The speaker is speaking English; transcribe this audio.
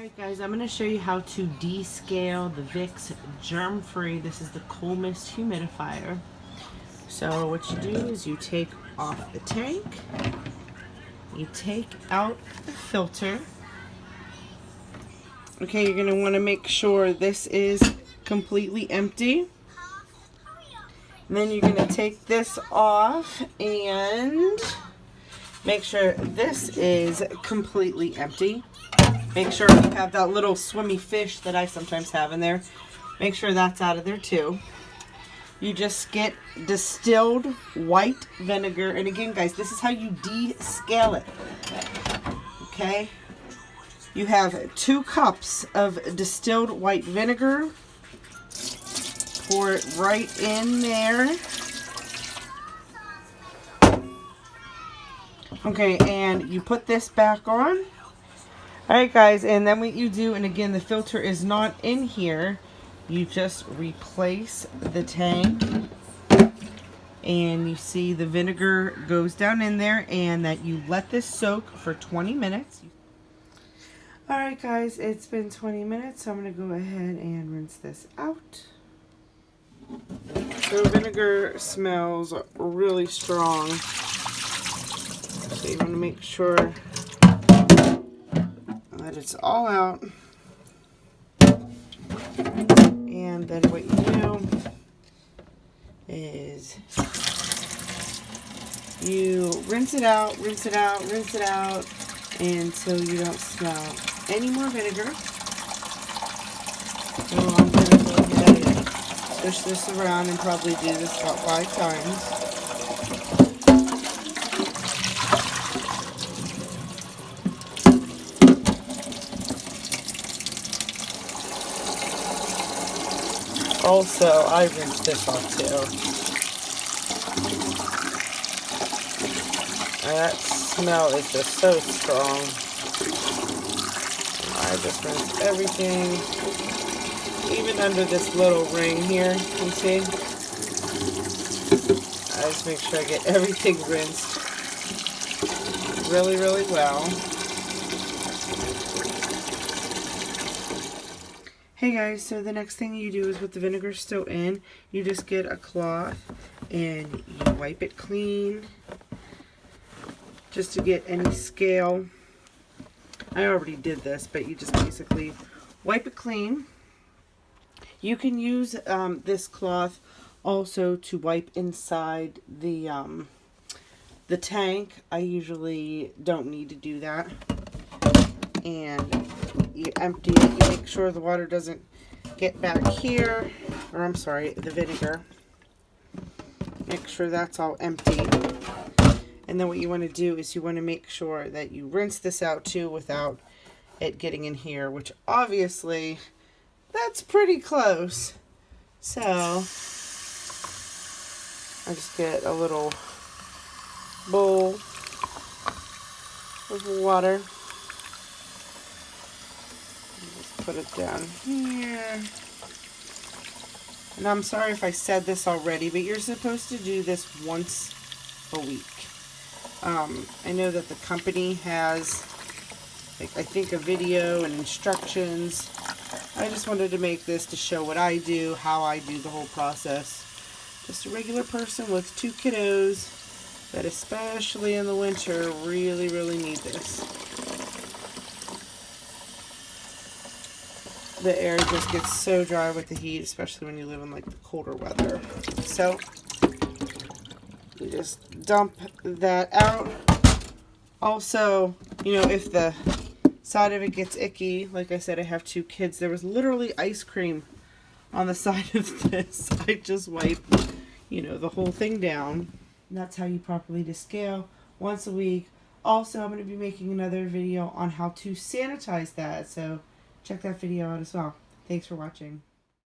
Alright guys, I'm going to show you how to descale the Vicks germ-free. This is the Cool Mist Humidifier. So what you do is you take off the tank, you take out the filter. Okay, you're going to want to make sure this is completely empty. And then you're going to take this off and make sure this is completely empty. Make sure you have that little swimmy fish that I sometimes have in there. Make sure that's out of there too. You just get distilled white vinegar. And again, guys, this is how you descale it. Okay? You have 2 cups of distilled white vinegar. Pour it right in there. Okay, and you put this back on. Alright guys, and then what you do, and again the filter is not in here, you just replace the tank and you see the vinegar goes down in there, and that you let this soak for 20 minutes. Alright guys, it's been 20 minutes, so I'm going to go ahead and rinse this out. So vinegar smells really strong, so you want to make sure that it's all out. And then what you do is you rinse it out until you don't smell any more vinegar. So I'm going to go ahead and swish this around and probably do this about 5 times. Also, I rinsed this off too. And that smell is just so strong. I just rinsed everything, even under this little ring here, you see? I just make sure I get everything rinsed really, really well. Hey guys, so the next thing you do is, with the vinegar still in, you just get a cloth and you wipe it clean just to get any scale. I already did this, but you just basically wipe it clean. You can use this cloth also to wipe inside the tank. I usually don't need to do that. And you empty it. You make sure the water doesn't get back here, or I'm sorry, the vinegar. Make sure that's all empty. And then what you want to do is you want to make sure that you rinse this out too without it getting in here, which obviously that's pretty close. So I just get a little bowl with water. Put it down here. And I'm sorry if I said this already, but you're supposed to do this once a week. I know that the company has, like, I think a video and instructions. I just wanted to make this to show what I do, how I do the whole process. Just a regular person with 2 kiddos that, especially in the winter, really, really need this. The air just gets so dry with the heat, especially when you live in like the colder weather. So you just dump that out. Also, you know, if the side of it gets icky, like I said, I have 2 kids. There was literally ice cream on the side of this. I just wiped, you know, the whole thing down. And that's how you properly descale, once a week. Also, I'm going to be making another video on how to sanitize that. So check that video out as well. Thanks for watching.